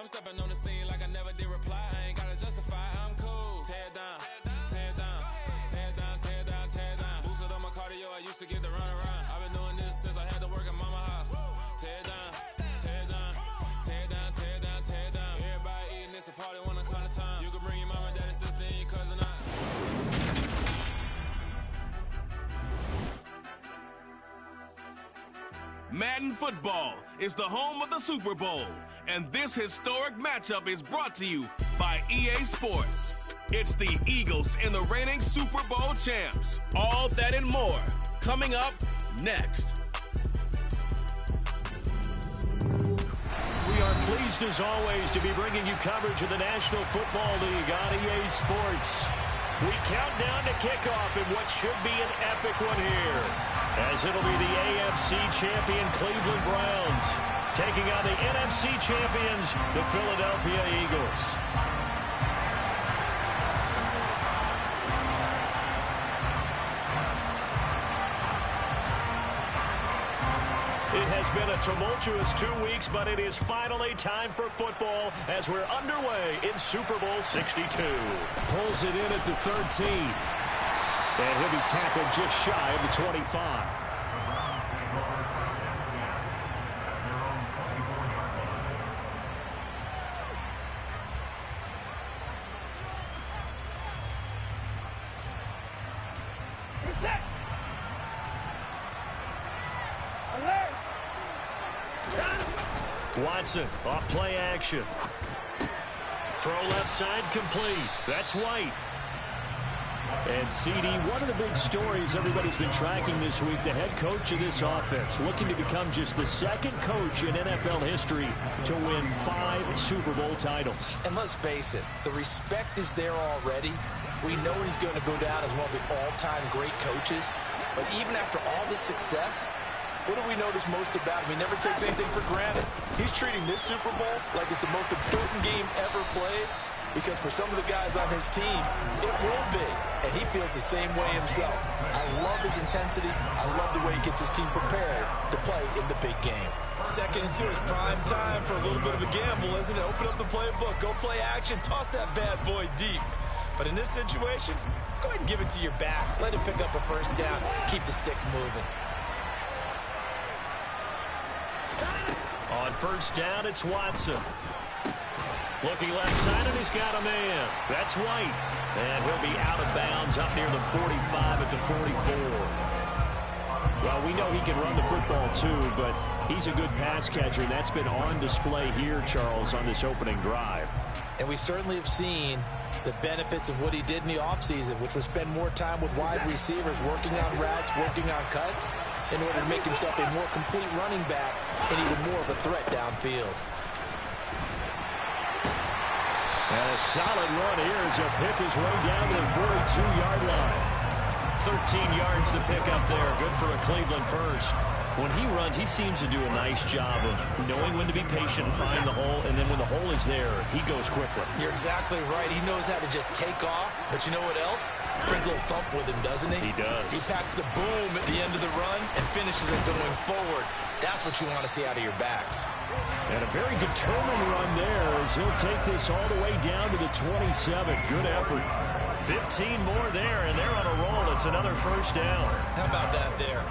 I'm stepping on the scene like I never did reply. I ain't gotta justify, I'm cool. Tear down, tear down, tear down, tear down, tear down. Boosted on my cardio, I used to get the run around. I've been doing this since I had to work at mama house. Tear down, tear down, tear down, tear down, tear down. Everybody eating, it's a party when I come to time. You can bring your mama, daddy, sister, and your cousin out. Madden Football is the home of the Super Bowl, and this historic matchup is brought to you by EA Sports. It's the Eagles and the reigning Super Bowl champs. All that and more coming up next. We are pleased as always to be bringing you coverage of the National Football League on EA Sports. We count down to kickoff in what should be an epic one here, as it'll be the AFC champion Cleveland Browns taking on the NFC champions, the Philadelphia Eagles. It has been a tumultuous 2 weeks, but it is finally time for football as we're underway in Super Bowl 62. Pulls it in at the 13. And he'll be tackled just shy of the 25. Watson, off play action. Throw left side complete. That's White. And CD, one of the big stories everybody's been tracking this week, the head coach of this offense, looking to become just the second coach in NFL history to win 5 Super Bowl titles. And let's face it, the respect is there already. We know he's going to go down as one of the all-time great coaches. But even after all this success, what do we notice most about him? He never takes anything for granted. He's treating this Super Bowl like it's the most important game ever played, because for some of the guys on his team, it will be. And he feels the same way himself. I love his intensity. I love the way he gets his team prepared to play in the big game. Second and 2 is prime time for a little bit of a gamble, isn't it? Open up the playbook, go play action, toss that bad boy deep. But in this situation, go ahead and give it to your back. Let him pick up a first down. Keep the sticks moving. On first down, it's Watson. Looking left side, and he's got a man. That's White. And he'll be out of bounds up near the 45 at the 44. Well, we know he can run the football too, but he's a good pass catcher, and that's been on display here, Charles, on this opening drive. And we certainly have seen the benefits of what he did in the offseason, which was spend more time with wide receivers, working on routes, working on cuts, in order to make himself a more complete running back and even more of a threat downfield. And a solid run here as he'll pick his way down to the 42-yard line. 13 yards to pick up there. Good for a Cleveland first. When he runs, he seems to do a nice job of knowing when to be patient and find the hole, and then when the hole is there, he goes quickly. You're exactly right. He knows how to just take off, but you know what else? Brings a little thump with him, doesn't he? He does. He packs the boom at the end of the run and finishes it going forward. That's what you want to see out of your backs. And a very determined run there as he'll take this all the way down to the 27. Good effort. 15 more there, and they're on a roll. It's another first down. How about that there?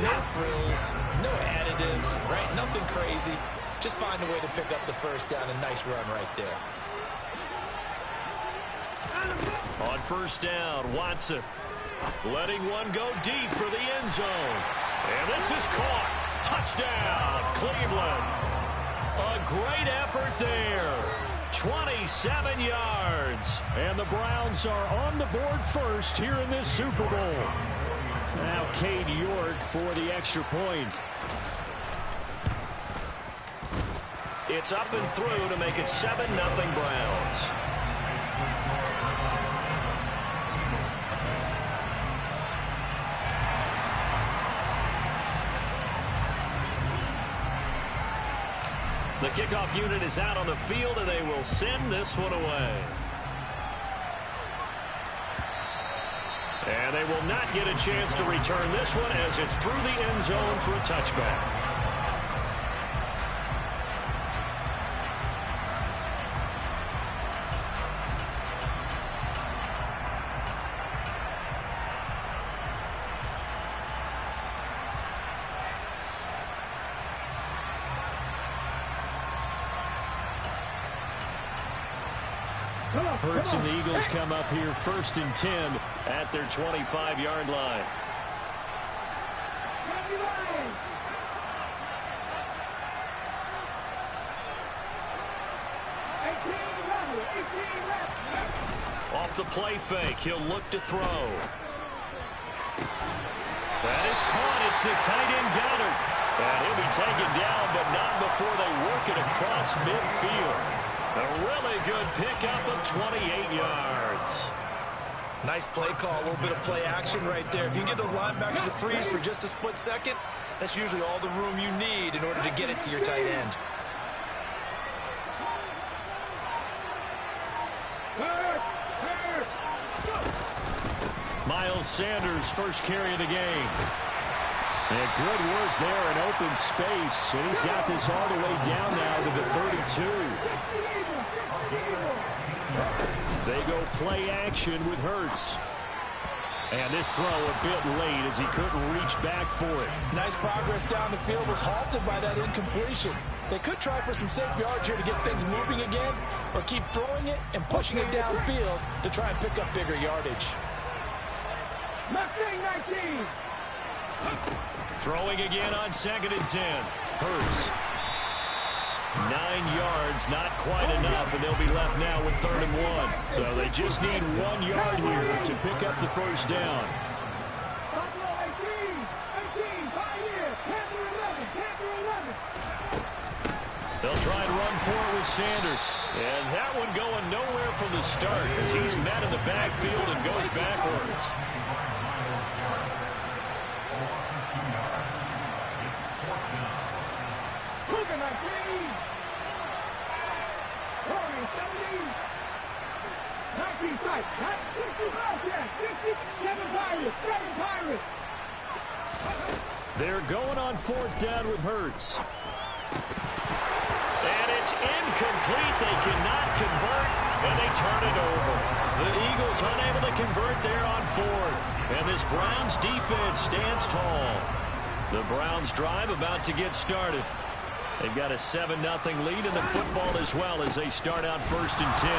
No frills, no additives, right? Nothing crazy. Just find a way to pick up the first down. A nice run right there. On first down, Watson letting one go deep for the end zone. And this is caught. Touchdown, Cleveland. A great effort there. 27 yards. And the Browns are on the board first here in this Super Bowl. Now Cade York for the extra point. It's up and through to make it 7-0 Browns. The kickoff unit is out on the field, and they will send this one away. And they will not get a chance to return this one as it's through the end zone for a touchback. Hurts and the Eagles come up here 1st and 10 at their 25-yard line. Off the play fake, he'll look to throw. That is caught. It's the tight end Goddard. And he'll be taken down, but not before they work it across midfield. A really good pickup of 28 yards. Nice play call, a little bit of play action right there. If you get those linebackers to freeze for just a split second, that's usually all the room you need in order to get it to your tight end. Miles Sanders, first carry of the game. And good work there in open space. And he's got this all the way down now to the 32. They go play action with Hurts. And this throw a bit late as he couldn't reach back for it. Nice progress down the field, was halted by that incompletion. They could try for some safe yards here to get things moving again, or keep throwing it and pushing it downfield to try and pick up bigger yardage. Throwing again on 2nd and 10. Hurts. 9 yards, not quite enough, and they'll be left now with 3rd and 1. So they just need 1 yard here to pick up the first down. They'll try and run for it with Sanders. And that one going nowhere from the start as he's met in the backfield and goes backwards. They're going on 4th down with Hurts. And it's incomplete. They cannot convert, and they turn it over. The Eagles unable to convert there on 4th. And this Browns defense stands tall. The Browns drive about to get started. They've got a 7-0 lead in the football as well as they start out 1st and 10.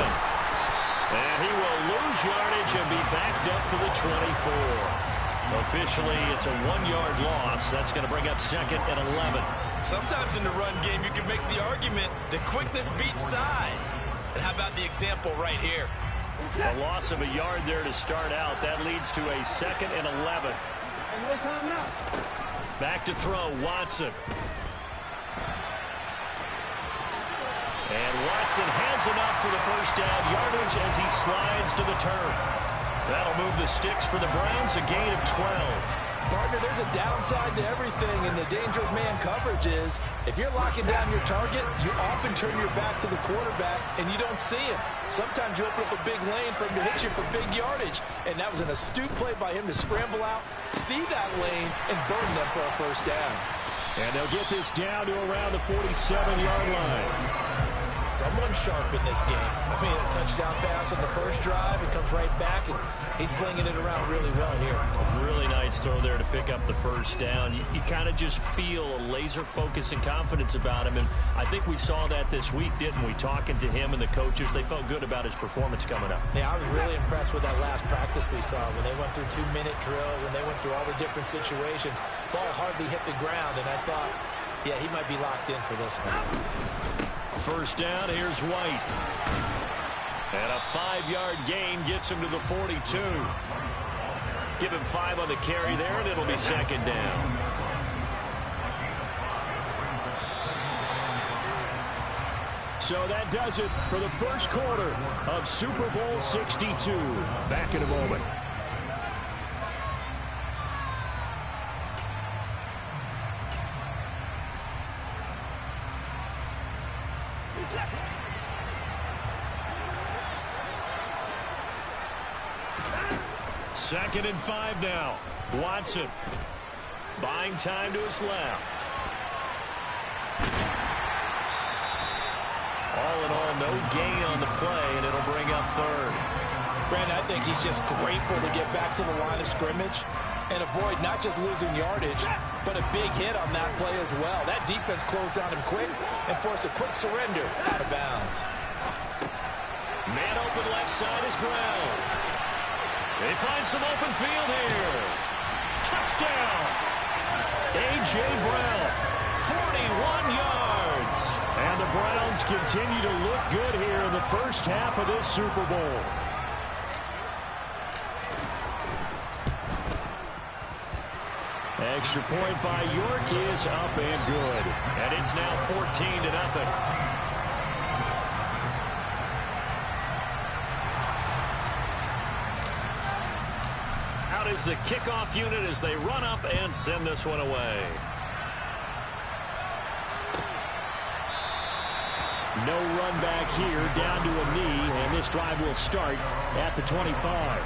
And he will lose yardage and be backed up to the 24. Officially, it's a 1-yard loss. That's going to bring up 2nd and 11. Sometimes in the run game, you can make the argument that quickness beats size. And how about the example right here? A loss of a yard there to start out. That leads to a 2nd and 11. Back to throw, Watson. And Watson has enough for the first down yardage as he slides to the turf. That'll move the sticks for the Browns, a gain of 12. Partner, there's a downside to everything, and the danger of man coverage is if you're locking down your target, you often turn your back to the quarterback and you don't see him. Sometimes you open up a big lane for him to hit you for big yardage, and that was an astute play by him to scramble out, see that lane, and burn them for a first down. And they'll get this down to around the 47-yard line. Someone sharp in this game. I mean, a touchdown pass on the first drive. It comes right back, and he's flinging it around really well here. A really nice throw there to pick up the first down. You kind of just feel a laser focus and confidence about him, and I think we saw that this week, didn't we? Talking to him and the coaches, they felt good about his performance coming up. Yeah, I was really impressed with that last practice we saw when they went through 2-minute drill, when they went through all the different situations. Ball hardly hit the ground, and I thought, yeah, he might be locked in for this one. First down, here's White. And a 5-yard gain gets him to the 42. Give him 5 on the carry there, and it'll be 2nd down. So that does it for the first quarter of Super Bowl 62. Back in a moment. Second and 5 now. Watson buying time to his left. All in all, no gain on the play, and it'll bring up 3rd. Brandon, I think he's just grateful to get back to the line of scrimmage and avoid not just losing yardage, but a big hit on that play as well. That defense closed on him quick and forced a quick surrender out of bounds. Man open open left side is Brown. They find some open field here. Touchdown! A.J. Brown, 41 yards. And the Browns continue to look good here in the first half of this Super Bowl. Extra point by York is up and good. And it's now 14-0. Out is the kickoff unit as they run up and send this one away. No run back here, down to a knee, and this drive will start at the 25.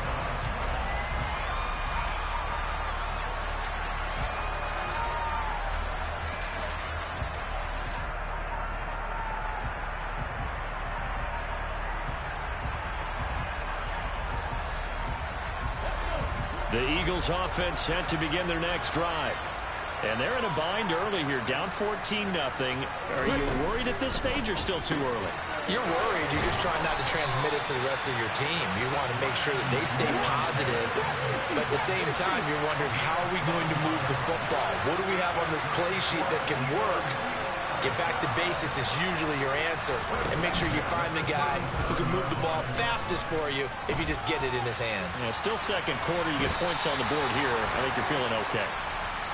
The Eagles offense set to begin their next drive. And they're in a bind early here, down 14-0. Are you worried at this stage or still too early? You're worried. You're just trying not to transmit it to the rest of your team. You want to make sure that they stay positive. But at the same time, you're wondering, how are we going to move the football? What do we have on this play sheet that can work? Get back to basics is usually your answer. And make sure you find the guy who can move the ball fastest for you if you just get it in his hands. Yeah, still second quarter. You get points on the board here. I think you're feeling okay.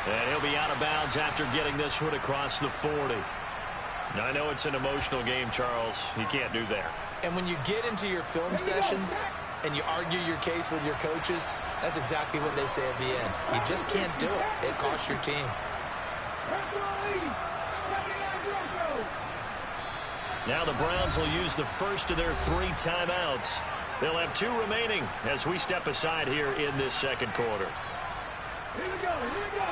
And he'll be out of bounds after getting this one across the 40. Now, I know it's an emotional game, Charles. You can't do that. And when you get into your film sessions and you argue your case with your coaches, that's exactly what they say at the end. You just can't do it. It costs your team. Now the Browns will use the first of their 3 timeouts. They'll have 2 remaining as we step aside here in this second quarter. Here we go, here we go.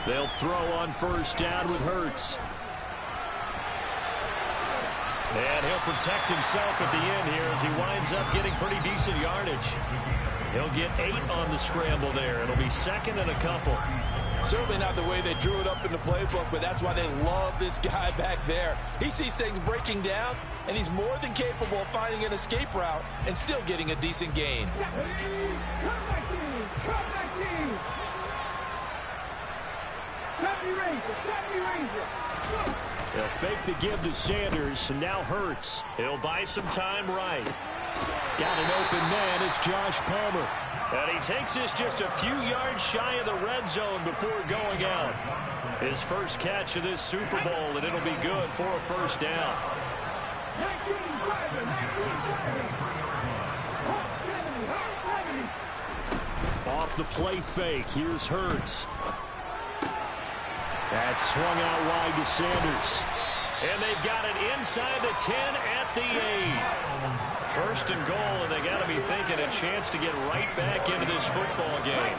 They'll throw on first down with Hurts. And he'll protect himself at the end here as he winds up getting pretty decent yardage. He'll get 8 on the scramble there. It'll be second and a couple. Certainly not the way they drew it up in the playbook, but that's why they love this guy back there. He sees things breaking down, and he's more than capable of finding an escape route and still getting a decent gain. They'll fake the give to Sanders, and now Hurts. He'll buy some time right. Got an open man. It's Josh Palmer. And he takes this just a few yards shy of the red zone before going out. His first catch of this Super Bowl, and it'll be good for a first down. Off the play fake, here's Hurts. That's swung out wide to Sanders. And they've got it inside the 10 at the 8. First and goal, and they got to be thinking a chance to get right back into this football game.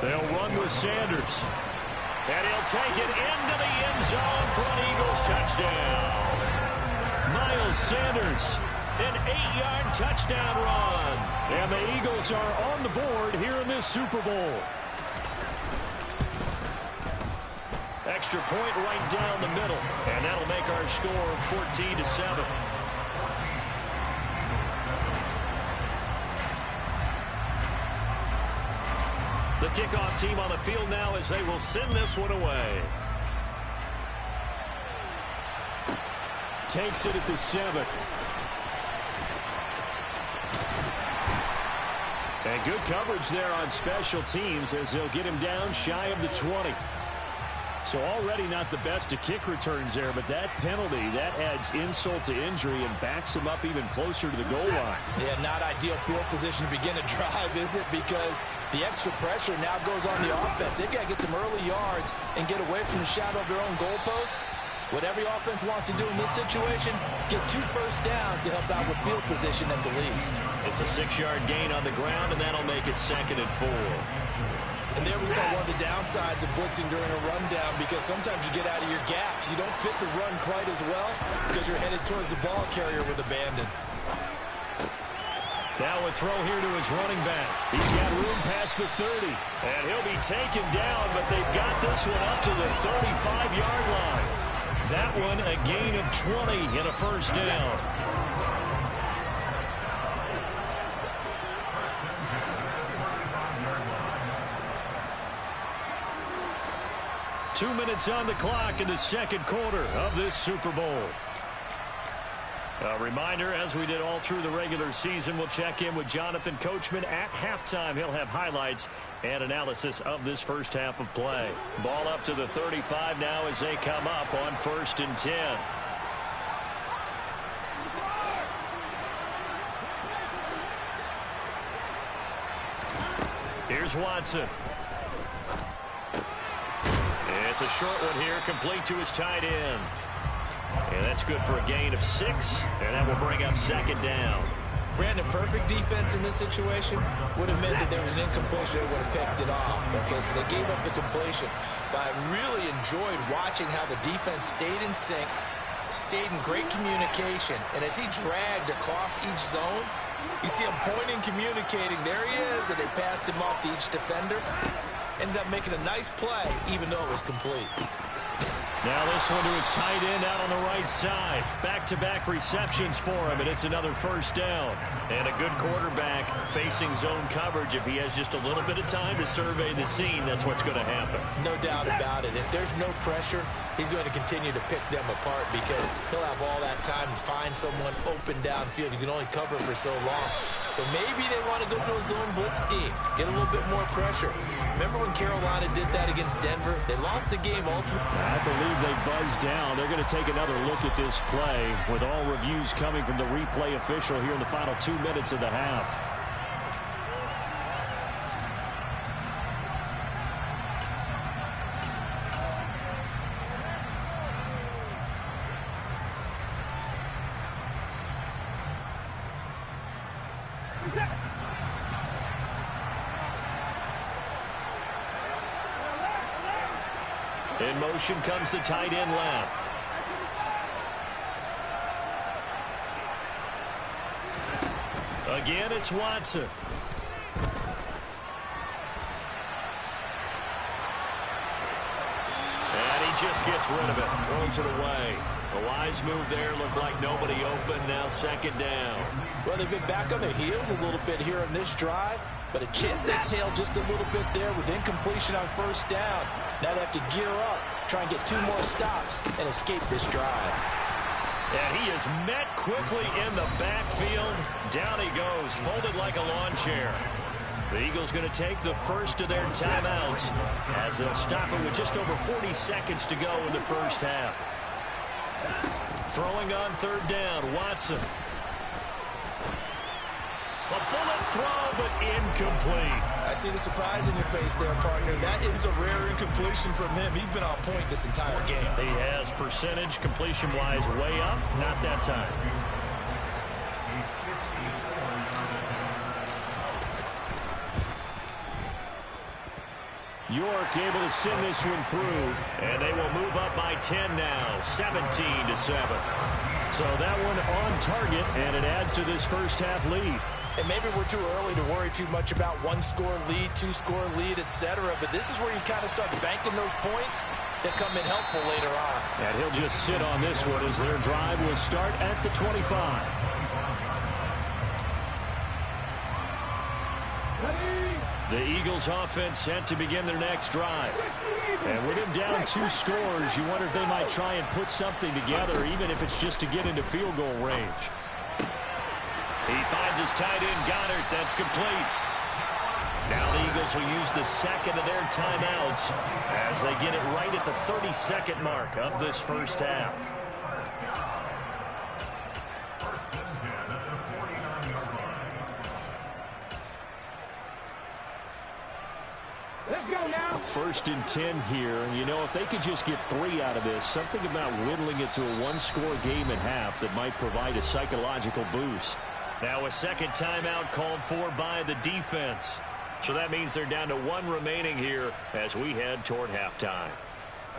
They'll run with Sanders. And he'll take it into the end zone for an Eagles touchdown. Miles Sanders, an 8-yard touchdown run. And the Eagles are on the board here in this Super Bowl. Extra point right down the middle. And that'll make our score 14-7. The kickoff team on the field now as they will send this one away. Takes it at the 7. And good coverage there on special teams as they'll get him down shy of the 20. So already not the best of kick returns there, but that penalty, that adds insult to injury and backs him up even closer to the goal line. Yeah, not ideal field position to begin a drive, is it? Because the extra pressure now goes on the offense. They've got to get some early yards and get away from the shadow of their own goalposts. What every offense wants to do in this situation, get 2 first downs to help out with field position at the least. It's a 6-yard gain on the ground, and that'll make it 2nd and 4. And there we saw one of the downsides of blitzing during a rundown, because sometimes you get out of your gaps. You don't fit the run quite as well because you're headed towards the ball carrier with abandon. Now a throw here to his running back. He's got room past the 30. And he'll be taken down, but they've got this one up to the 35-yard line. That one a gain of 20 and a first down. Two minutes on the clock in the second quarter of this Super Bowl. A reminder, as we did all through the regular season, we'll check in with Jonathan Coachman at halftime. He'll have highlights and analysis of this first half of play. Ball up to the 35 now as they come up on 1st and 10. Here's Watson. It's a short one here, complete to his tight end. And that's good for a gain of 6, and that will bring up 2nd down. Brandon, perfect defense in this situation would have meant that there was an incompletion. They would have picked it off. Okay, so they gave up the completion. But I really enjoyed watching how the defense stayed in sync, stayed in great communication. And as he dragged across each zone, you see him pointing, communicating. There he is, and they passed him off to each defender. Ended up making a nice play, even though it was complete. Now this one to his tight end out on the right side. Back-to-back receptions for him, and it's another first down. And a good quarterback facing zone coverage. If he has just a little bit of time to survey the scene, that's what's going to happen. No doubt about it. If there's no pressure, he's going to continue to pick them apart because he'll have all that time to find someone open downfield. You can only cover for so long. So maybe they want to go to a zone blitz scheme, get a little bit more pressure. Remember when Carolina did that against Denver? They lost the game ultimately. I believe they buzzed down. They're going to take another look at this play with all reviews coming from the replay official here in the final 2 minutes of the half. In motion comes the tight end left. Again, it's Watson. And he just gets rid of it, throws it away. A wise move there, looked like nobody open, now 2nd down. Well, they've been back on their heels a little bit here in this drive, but a chance to exhale just a little bit there with incompletion on first down. Now they have to gear up, try and get 2 more stops, and escape this drive. And he is met quickly in the backfield. Down he goes, folded like a lawn chair. The Eagles going to take the first of their timeouts as they'll stop it with just over 40 seconds to go in the first half. Throwing on 3rd down, Watson. A bullet throw, but incomplete. I see the surprise in your face there, partner. That is a rare incompletion from him. He's been on point this entire game. He has percentage completion-wise way up, not that time. York able to send this one through, and they will move up by 10 now, 17-7. So that one on target, and it adds to this first half lead. And maybe we're too early to worry too much about 1-score lead, 2-score lead, etc. But this is where you kind of start banking those points that come in helpful later on. And he'll just sit on this one as their drive will start at the 25. The Eagles offense set to begin their next drive. And with him down 2 scores, you wonder if they might try and put something together, even if it's just to get into field goal range. He finds his tight end, Goddard. That's complete. Now the Eagles will use the second of their timeouts as they get it right at the 30-second mark of this first half. Let's go now. 1st and 10 here, and you know, if they could just get 3 out of this, something about whittling it to a 1-score game at half that might provide a psychological boost. Now a second timeout called for by the defense. So that means they're down to 1 remaining here as we head toward halftime.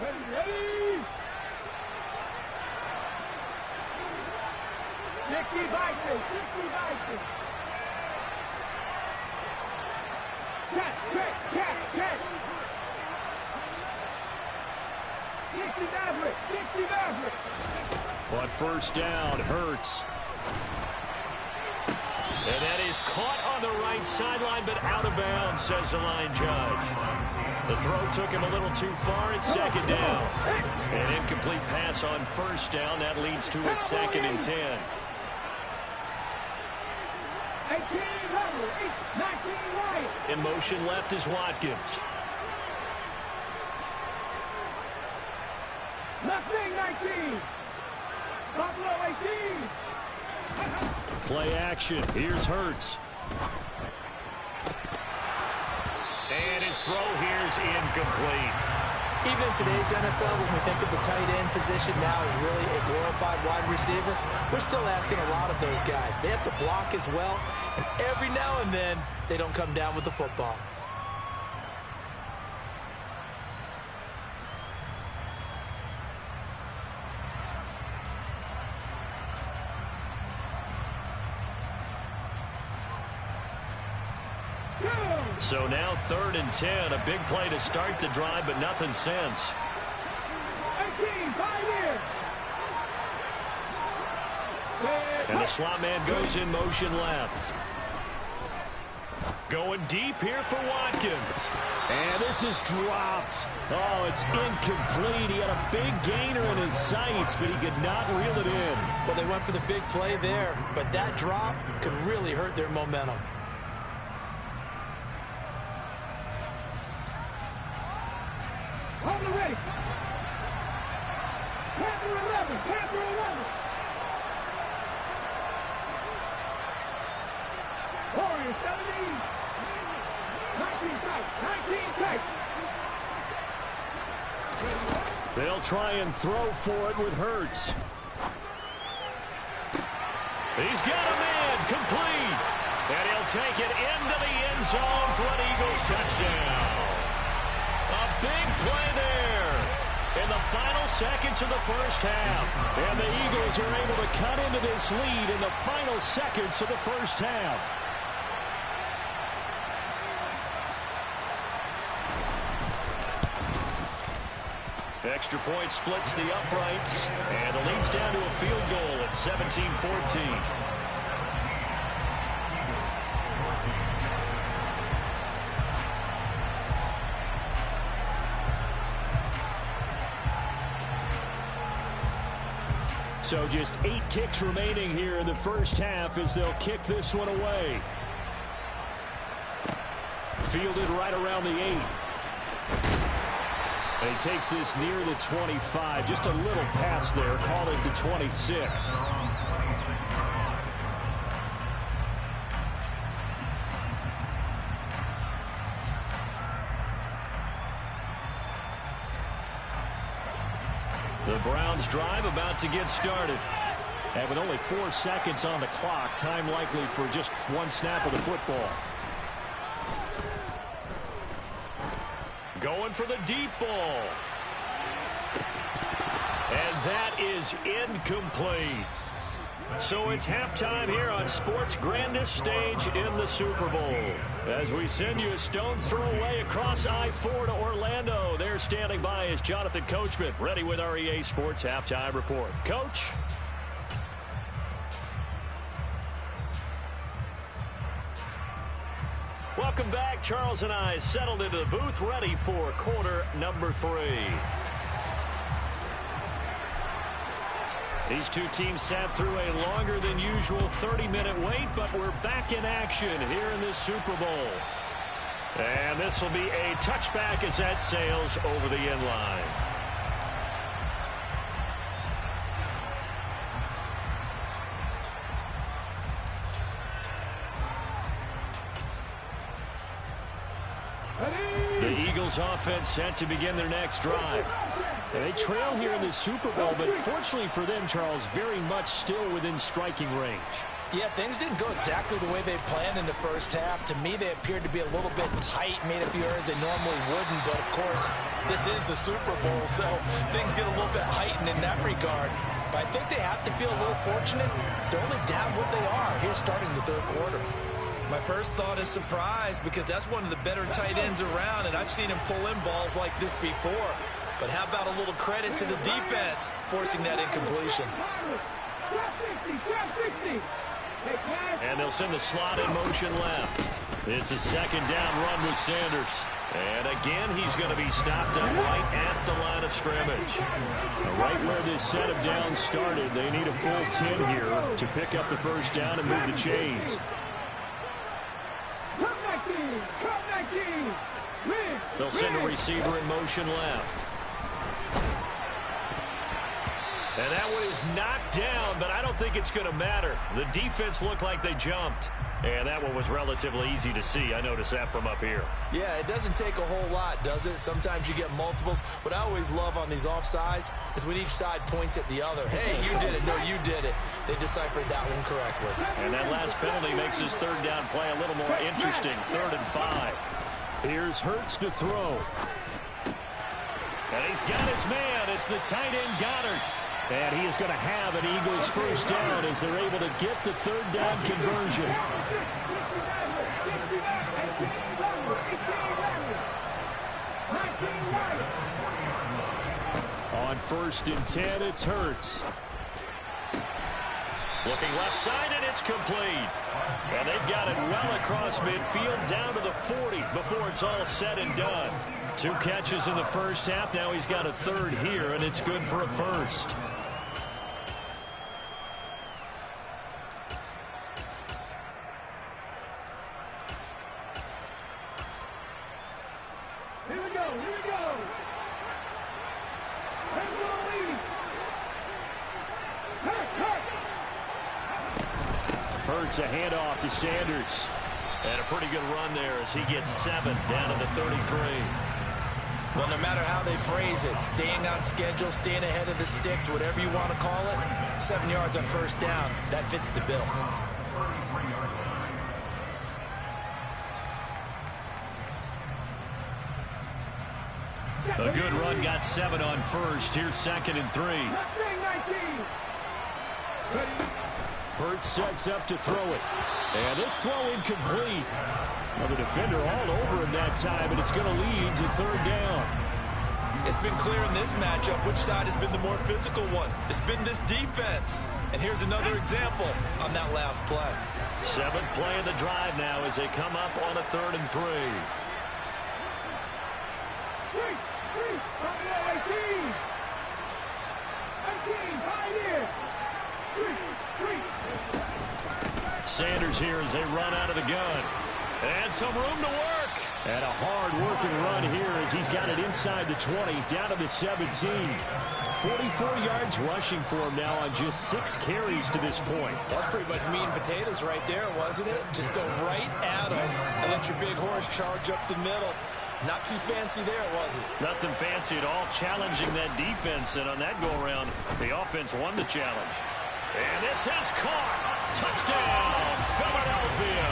Ready? 60 vices, 60 vices. Check. 60 Maverick. On 1st down, Hurts. And that is caught on the right sideline, but out of bounds, says the line judge. The throw took him a little too far. It's 2nd down. An incomplete pass on 1st down. That leads to a 2nd and 10. 18 Rebel, 19 Wyatt. In motion left is Watkins. Left wing 19. Buffalo 18. Play action. Here's Hurts. And his throw here's incomplete. Even in today's NFL, when we think of the tight end position now as really a glorified wide receiver, we're still asking a lot of those guys. They have to block as well, and every now and then, they don't come down with the football. So now 3rd and 10. A big play to start the drive, but nothing since. 18, 5 years. And the slot man goes in motion left. Going deep here for Watkins. And this is dropped. Oh, it's incomplete. He had a big gainer in his sights, but he could not reel it in. Well, they went for the big play there, but that drop could really hurt their momentum. Hold the ready. Panther 11. Warriors 17. 19 tight. They'll try and throw for it with Hurts. He's got a man complete. And he'll take it into the end zone for an Eagles touchdown. A big play there in the final seconds of the 1st half. And the Eagles are able to cut into this lead in the final seconds of the 1st half. Extra point splits the uprights, and the lead's down to a field goal at 17-14. So just 8 ticks remaining here in the 1st half as they'll kick this one away. Fielded right around the 8. And he takes this near the 25. Just a little pass there. Call it the 26. The Browns drive about to get started. And with only 4 seconds on the clock, time likely for just 1 snap of the football. Going for the deep ball. And that is incomplete. So it's halftime here on sports' grandest stage in the Super Bowl. As we send you a stone's throw away across I-4 to Orlando. There standing by is Jonathan Coachman, ready with our EA Sports Halftime Report. Coach? Welcome back. Charles and I settled into the booth, ready for quarter number 3. These two teams sat through a longer than usual 30-minute wait, but we're back in action here in this Super Bowl. And this will be a touchback as that sails over the end line. Ready? The Eagles offense set to begin their next drive. And they trail here in the Super Bowl, but fortunately for them, Charles, very much still within striking range. Yeah, things didn't go exactly the way they planned in the first half. To me, they appeared to be a little bit tight, made a few errors they normally wouldn't. But, of course, this is the Super Bowl, so things get a little bit heightened in that regard. But I think they have to feel a little fortunate. They're only down what they are here starting the third quarter. My first thought is surprise, because that's one of the better tight ends around, and I've seen him pull in balls like this before. But how about a little credit to the defense forcing that incompletion? And they'll send the slot in motion left. It's a second down run with Sanders. And again, he's going to be stopped up right at the line of scrimmage. Right where this set of downs started, they need a full 10 here to pick up the first down and move the chains. They'll send a receiver in motion left. And that one is knocked down, but I don't think it's going to matter. The defense looked like they jumped. And that one was relatively easy to see. I noticed that from up here. Yeah, it doesn't take a whole lot, does it? Sometimes you get multiples. What I always love on these offsides is when each side points at the other. Hey, you did it. No, you did it. They deciphered that one correctly. And that last penalty makes his third down play a little more interesting. 3rd and 5. Here's Hurts to throw. And he's got his man. It's the tight end Goddard. And he is going to have an Eagles first down as they're able to get the third down conversion. On 1st and 10, it's Hurts. Looking left side, and it's complete. And they've got it well across midfield down to the 40 before it's all said and done. 2 catches in the first half. Now he's got a third here, and it's good for a first. Hurts a handoff to Sanders. And a pretty good run there as he gets 7 down to the 33. Well, no matter how they phrase it, staying on schedule, staying ahead of the sticks, whatever you want to call it, 7 yards on first down, that fits the bill. A good run, got 7 on first. Here's 2nd and 3. Hurts sets up to throw it. And this throw incomplete. Well, the defender all over him that time, and it's going to lead to 3rd down. It's been clear in this matchup which side has been the more physical one. It's been this defense. And here's another example on that last play. 7th play of the drive now as they come up on a 3rd and 3. Sanders here as they run out of the gun. And some room to work. And a hard-working run here as he's got it inside the 20, down to the 17. 44 yards rushing for him now on just 6 carries to this point. That's pretty much meat and potatoes right there, wasn't it? Just go right at him and let your big horse charge up the middle. Not too fancy there, was it? Nothing fancy at all, challenging that defense. And on that go-around, the offense won the challenge. And this is caught. Touchdown, Philadelphia.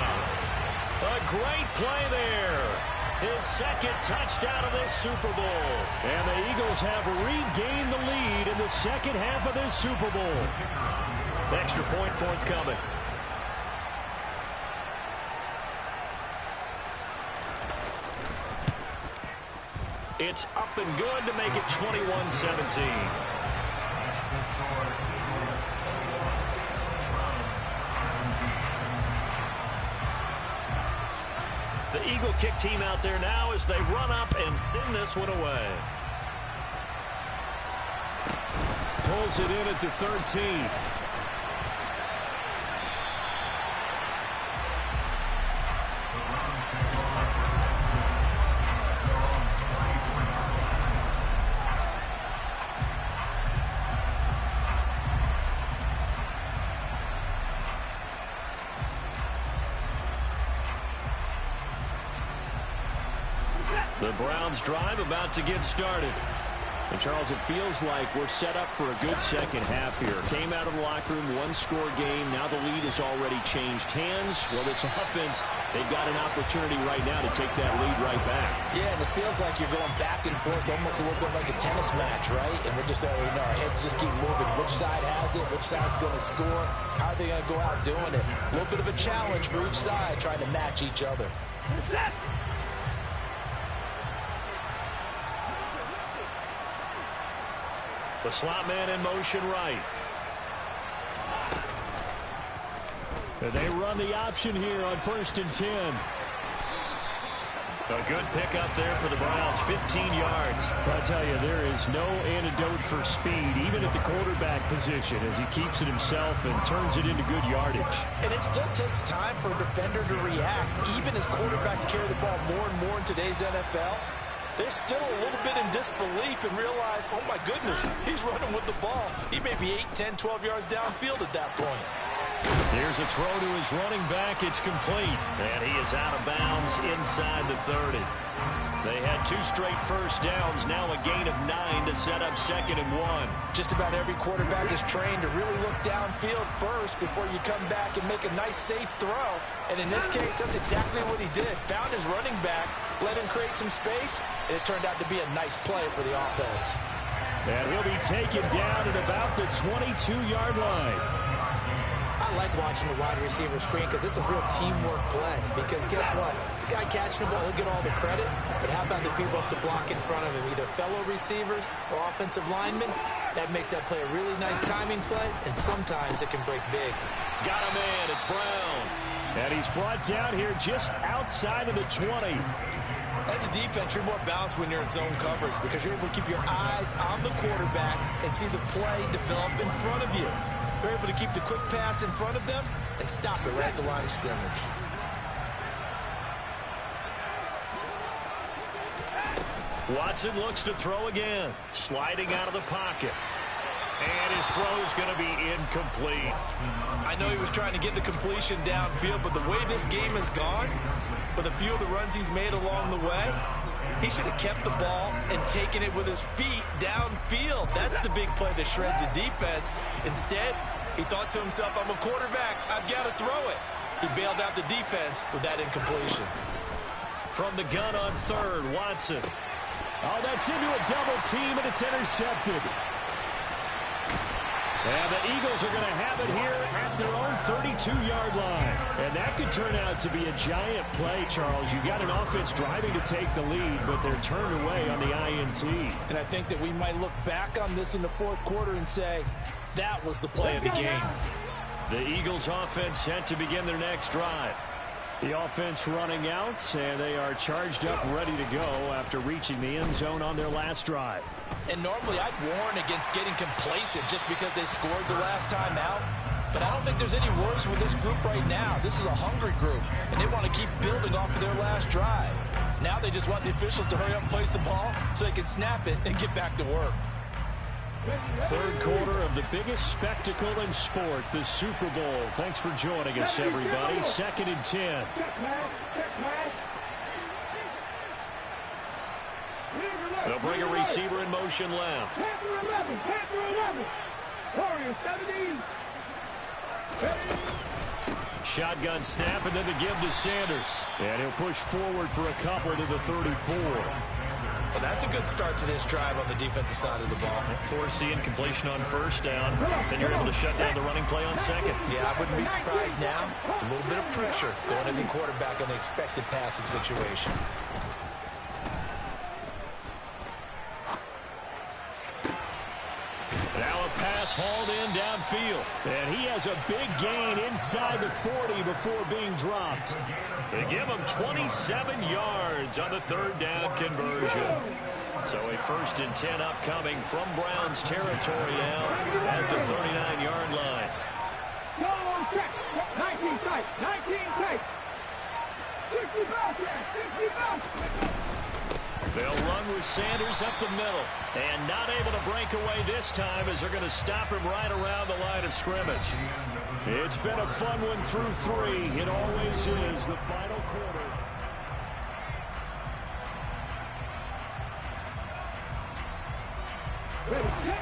A great play there. His 2nd touchdown of this Super Bowl. And the Eagles have regained the lead in the second half of this Super Bowl. Extra point forthcoming. It's up and good to make it 21-17. The Eagle kick team out there now as they run up and send this one away. Pulls it in at the 13. The Browns drive about to get started. And Charles, it feels like we're set up for a good second half here. Came out of the locker room, one-score game. Now the lead has already changed hands. Well, this offense, they've got an opportunity right now to take that lead right back. Yeah, and it feels like you're going back and forth, almost a little bit like a tennis match, right? And we're just, our heads just keep moving. Which side has it? Which side's going to score? How are they going to go out doing it? A little bit of a challenge for each side, trying to match each other. The slot man in motion right. And they run the option here on 1st and 10. A good pickup there for the Browns, 15 yards. I tell you, there is no antidote for speed, even at the quarterback position, as he keeps it himself and turns it into good yardage. And it still takes time for a defender to react, even as quarterbacks carry the ball more and more in today's NFL. They're still a little bit in disbelief and realize, oh my goodness, he's running with the ball. He may be 8, 10, 12 yards downfield at that point. Here's a throw to his running back. It's complete. And he is out of bounds inside the 30. They had 2 straight first downs, now a gain of 9 to set up 2nd and 1. Just about every quarterback is trained to really look downfield first before you come back and make a nice, safe throw. And in this case, that's exactly what he did. Found his running back, let him create some space, and it turned out to be a nice play for the offense. And he'll be taken down at about the 22-yard line. I like watching the wide receiver screen because it's a real teamwork play. Because guess what? The guy catching the ball, he'll get all the credit. But how about the people up to block in front of him, either fellow receivers or offensive linemen? That makes that play a really nice timing play, and sometimes it can break big. Got a man. It's Brown. And he's brought down here just outside of the 20. As a defense, you're more balanced when you're in zone coverage because you're able to keep your eyes on the quarterback and see the play develop in front of you. They're able to keep the quick pass in front of them and stop it right at the line of scrimmage. Watson looks to throw again. Sliding out of the pocket. And his throw is going to be incomplete. I know he was trying to get the completion downfield, but the way this game has gone, with a few of the runs he's made along the way, he should have kept the ball and taken it with his feet downfield. That's the big play that shreds the defense. Instead, he thought to himself, I'm a quarterback, I've got to throw it. He bailed out the defense with that incompletion. From the gun on 3rd, Watson. Oh, that's into a double team, and it's intercepted. And the Eagles are going to have it here at their own 32-yard line. And that could turn out to be a giant play, Charles. You've got an offense driving to take the lead, but they're turned away on the INT. And I think that we might look back on this in the 4th quarter and say, that was the play of the game. The Eagles offense set to begin their next drive. The offense running out, and they are charged up, ready to go after reaching the end zone on their last drive. And normally I'd warn against getting complacent just because they scored the last time out. But I don't think there's any worries with this group right now. This is a hungry group, and they want to keep building off of their last drive. Now they just want the officials to hurry up and place the ball so they can snap it and get back to work. 3rd quarter of the biggest spectacle in sport, the Super Bowl. Thanks for joining us, everybody. 2nd and 10. They'll bring a receiver in motion left. Pact4 11. Warriors 17. Shotgun snap, and then the give to Sanders. And he'll push forward for a couple to the 34. Well, that's a good start to this drive on the defensive side of the ball. Forcing completion on 1st down. Then you're able to shut down the running play on 2nd. Yeah, I wouldn't be surprised now. A little bit of pressure going into the quarterback in the expected passing situation. Now a pass hauled in downfield. And he has a big gain inside the 40 before being dropped. They give him 27 yards on the 3rd down conversion. So a 1st and 10 upcoming from Browns territory now at the 39-yard line. Go on check. 19 tight. 19 tight. 60 bounce. 60 bounce. They'll run with Sanders up the middle. And not able to break away this time as they're going to stop him right around the line of scrimmage. It's been a fun one through 3. It always is the final quarter.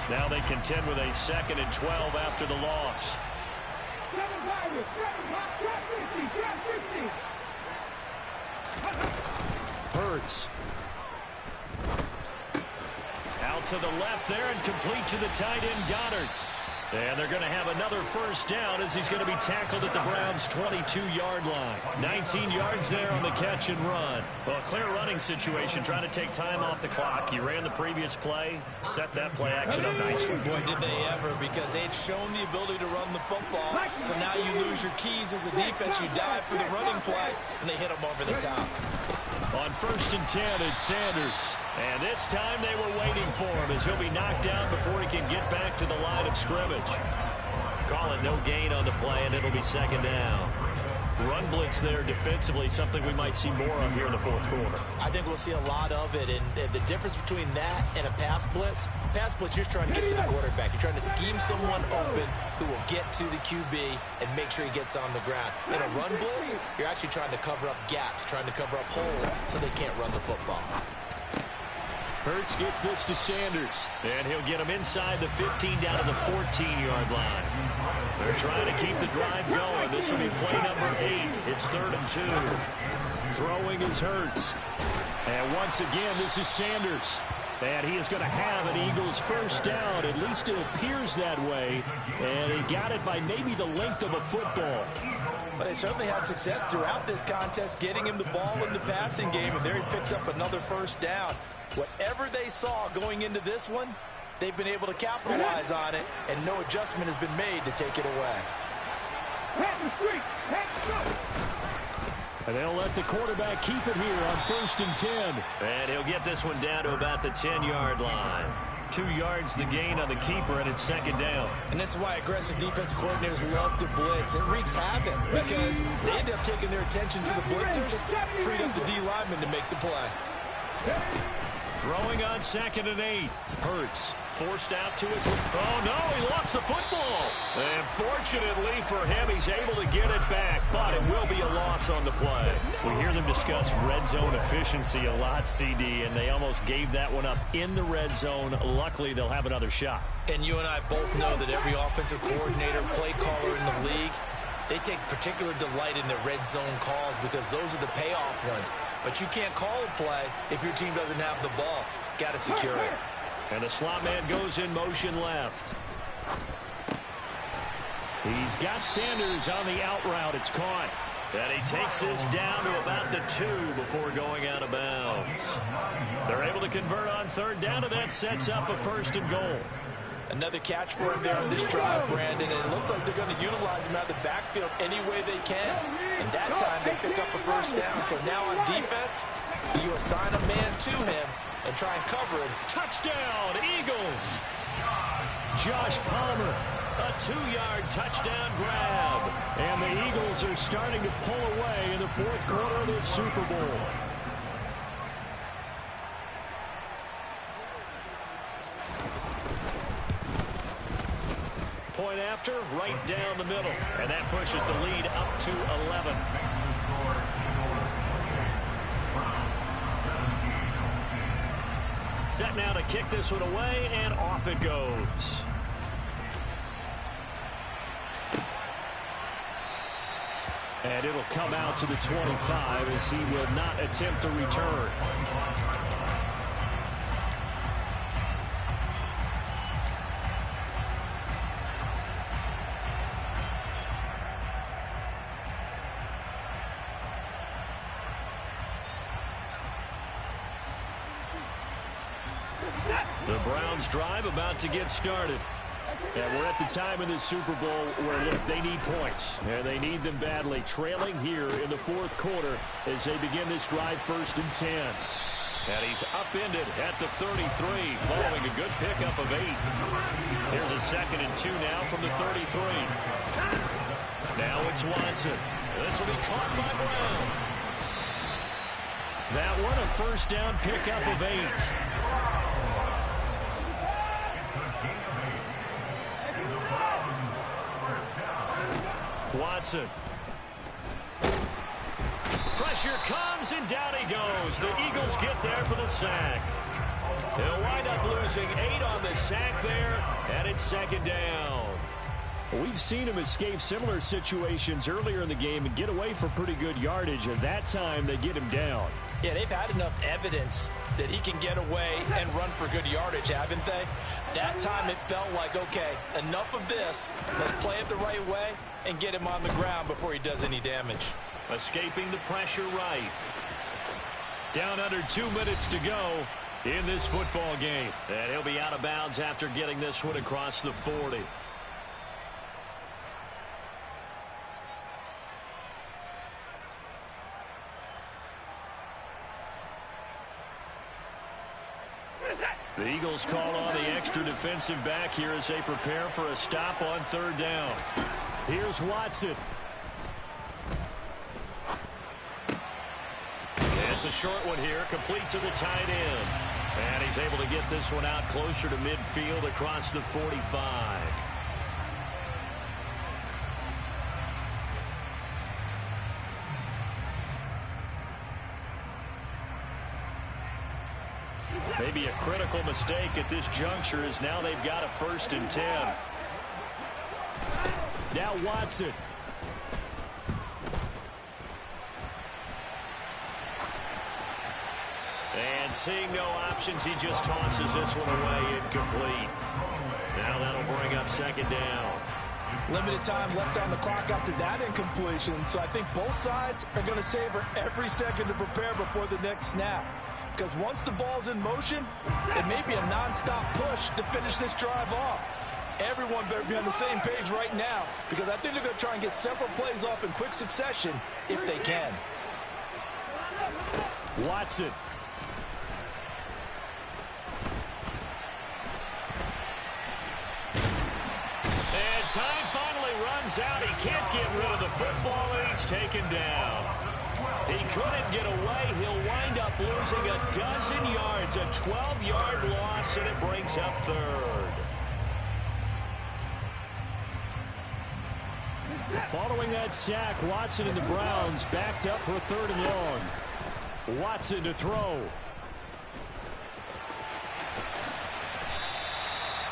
Now they contend with a 2nd and 12 after the loss. Hurts. Out to the left there and complete to the tight end Goddard. And they're going to have another first down as he's going to be tackled at the Browns' 22-yard line. 19 yards there on the catch and run. Well, a clear running situation, trying to take time off the clock. He ran the previous play, set that play action up nicely. Boy, did they ever, because they had shown the ability to run the football. So now you lose your keys as a defense. You dive for the running play, and they hit them over the top. On 1st and 10, it's Sanders. And this time they were waiting for him as he'll be knocked down before he can get back to the line of scrimmage. Call it no gain on the play, and it'll be 2nd down. Run blitz there defensively, something we might see more of here in the 4th quarter. I think we'll see a lot of it, and the difference between that and a pass blitz, you're just trying to get to the quarterback. You're trying to scheme someone open who will get to the QB and make sure he gets on the ground. In a run blitz, you're actually trying to cover up gaps, trying to cover up holes so they can't run the football. Hurts gets this to Sanders, and he'll get him inside the 15 down to the 14-yard line. They're trying to keep the drive going. This will be play number 8. It's 3rd and 2. Throwing is Hurts. And once again, this is Sanders. And he is going to have an Eagles first down. At least it appears that way. And he got it by maybe the length of a football. But they certainly had success throughout this contest, getting him the ball in the passing game. And there he picks up another first down. Whatever they saw going into this one, they've been able to capitalize on it, and no adjustment has been made to take it away. And they'll let the quarterback keep it here on 1st and 10. And he'll get this one down to about the 10-yard line. 2 yards the gain on the keeper, and it's 2nd down. And this is why aggressive defensive coordinators love to blitz. It wreaks havoc because they end up taking their attention to the blitzers, freed up the D lineman to make the play. Throwing on 2nd and 8. Hurts forced out to his... Oh, no, he lost the football. And fortunately for him, he's able to get it back, but it will be a loss on the play. We hear them discuss red zone efficiency a lot, CD, and they almost gave that one up in the red zone. Luckily, they'll have another shot. And you and I both know that every offensive coordinator, play caller in the league, they take particular delight in the red zone calls because those are the payoff ones. But you can't call a play if your team doesn't have the ball. Got to secure it. And the slot man goes in motion left. He's got Sanders on the out route. It's caught. And he takes this down to about the 2 before going out of bounds. They're able to convert on 3rd down, and that sets up a 1st and goal. Another catch for him there on this drive, Brandon, and it looks like they're going to utilize him out of the backfield any way they can. And that time they pick up a first down. So now on defense, you assign a man to him and try and cover him. Touchdown, Eagles! Josh Palmer, a 2-yard touchdown grab. And the Eagles are starting to pull away in the 4th quarter of the Super Bowl. Point after, right down the middle. And that pushes the lead up to 11. Set now to kick this one away, and off it goes. And it'll come out to the 25 as he will not attempt to return. The Browns drive about to get started. And we're at the time in this Super Bowl where, look, they need points. And they need them badly. Trailing here in the 4th quarter as they begin this drive 1st and 10. And he's upended at the 33 following a good pickup of 8. Here's a 2nd and 2 now from the 33. Now it's Watson. This will be caught by Brown. That one a first down pickup of 8. Watson. Pressure comes, and down he goes. The Eagles get there for the sack. He'll wind up losing 8 on the sack there, and it's second down. We've seen him escape similar situations earlier in the game and get away for pretty good yardage, and that time they get him down. Yeah, they've had enough evidence that he can get away and run for good yardage, haven't they? That time it felt like, okay, enough of this. Let's play it the right way and get him on the ground before he does any damage. Escaping the pressure right. Down under 2 minutes to go in this football game. And he'll be out of bounds after getting this one across the 40. The Eagles call on the extra defensive back here as they prepare for a stop on third down. Here's Watson. It's a short one here, complete to the tight end. And he's able to get this one out closer to midfield across the 45. Maybe a critical mistake at this juncture as now they've got a 1st and 10. Now Watson. And seeing no options, he just tosses this one away incomplete. Now that'll bring up second down. Limited time left on the clock after that incompletion, so I think both sides are going to savor every second to prepare before the next snap. Because once the ball's in motion, it may be a nonstop push to finish this drive off. Everyone better be on the same page right now, because I think they're going to try and get several plays off in quick succession if they can. Watson. And time finally runs out. He can't get rid of the football, and he's taken down. He couldn't get away. He'll wind up losing a dozen yards, a 12-yard loss, and it brings up third. Following that sack, Watson and the Browns backed up for a 3rd and long. Watson to throw.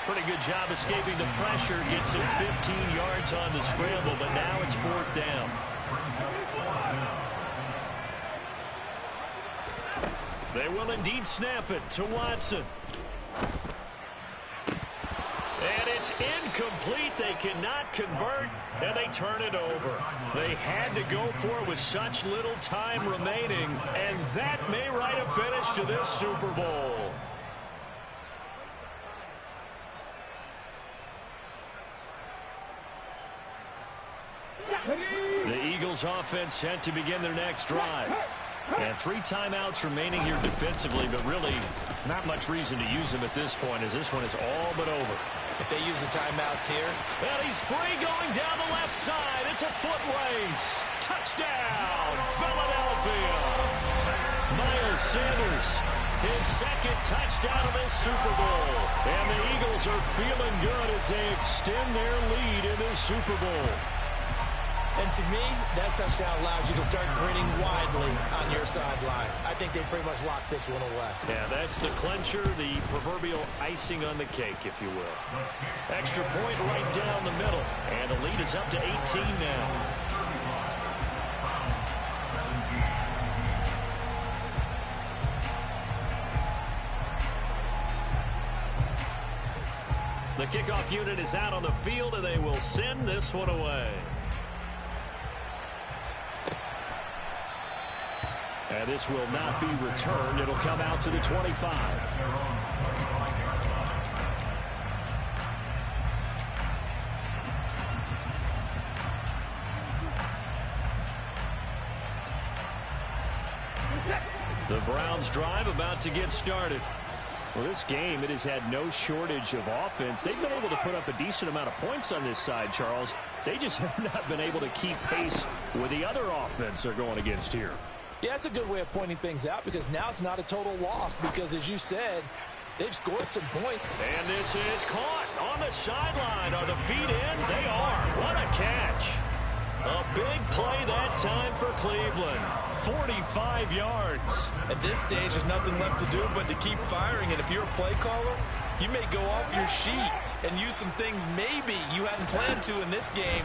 Pretty good job escaping the pressure. Gets him 15 yards on the scramble, but now it's 4th down. They will indeed snap it to Watson. And it's incomplete. They cannot convert, and they turn it over. They had to go for it with such little time remaining, and that may write a finish to this Super Bowl. The Eagles offense set to begin their next drive. And 3 timeouts remaining here defensively, but really not much reason to use them at this point, as this one is all but over. If they use the timeouts here. And he's free going down the left side. It's a foot race. Touchdown, Philadelphia. Miles Sanders, his 2nd touchdown of this Super Bowl. And the Eagles are feeling good as they extend their lead in this Super Bowl. And to me, that touchdown allows you to start grinning widely on your sideline. I think they pretty much locked this one away. Yeah, that's the clincher, the proverbial icing on the cake, if you will. Extra point right down the middle. And the lead is up to 18 now. The kickoff unit is out on the field, and they will send this one away. And this will not be returned. It'll come out to the 25. The Browns drive about to get started. Well, this game, it has had no shortage of offense. They've been able to put up a decent amount of points on this side, Charles. They just have not been able to keep pace with the other offense they're going against here. Yeah, it's a good way of pointing things out, because now it's not a total loss, because as you said, they've scored some points. And this is caught on the sideline. Are the feet in? They are. What a catch. A big play that time for Cleveland. 45 yards. At this stage, there's nothing left to do but to keep firing. And if you're a play caller, you may go off your sheet and use some things maybe you hadn't planned to in this game.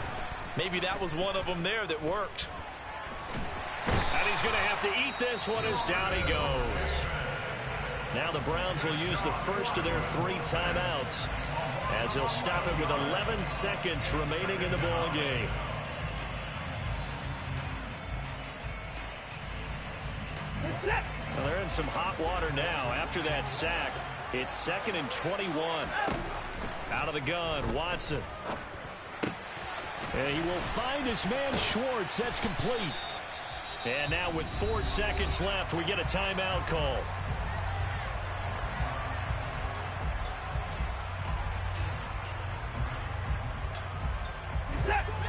Maybe that was one of them there that worked. And he's going to have to eat this one as down he goes. Now the Browns will use the first of their 3 timeouts as they'll stop it with 11 seconds remaining in the ball game. Well, they're in some hot water now after that sack. It's 2nd and 21. Out of the gun, Watson. And he will find his man Schwartz. That's complete. And now with 4 seconds left, we get a timeout call.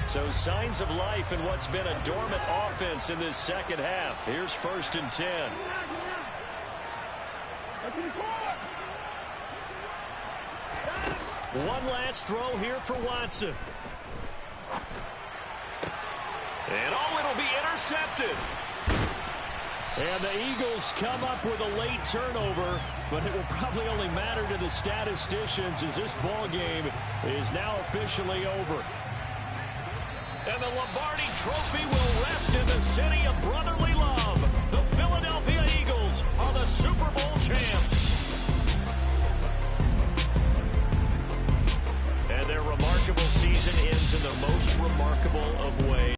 So signs of life in what's been a dormant offense in this second half. Here's 1st and 10. One last throw here for Watson. And it'll be intercepted. And the Eagles come up with a late turnover, but it will probably only matter to the statisticians as this ball game is now officially over. And the Lombardi Trophy will rest in the city of brotherly love.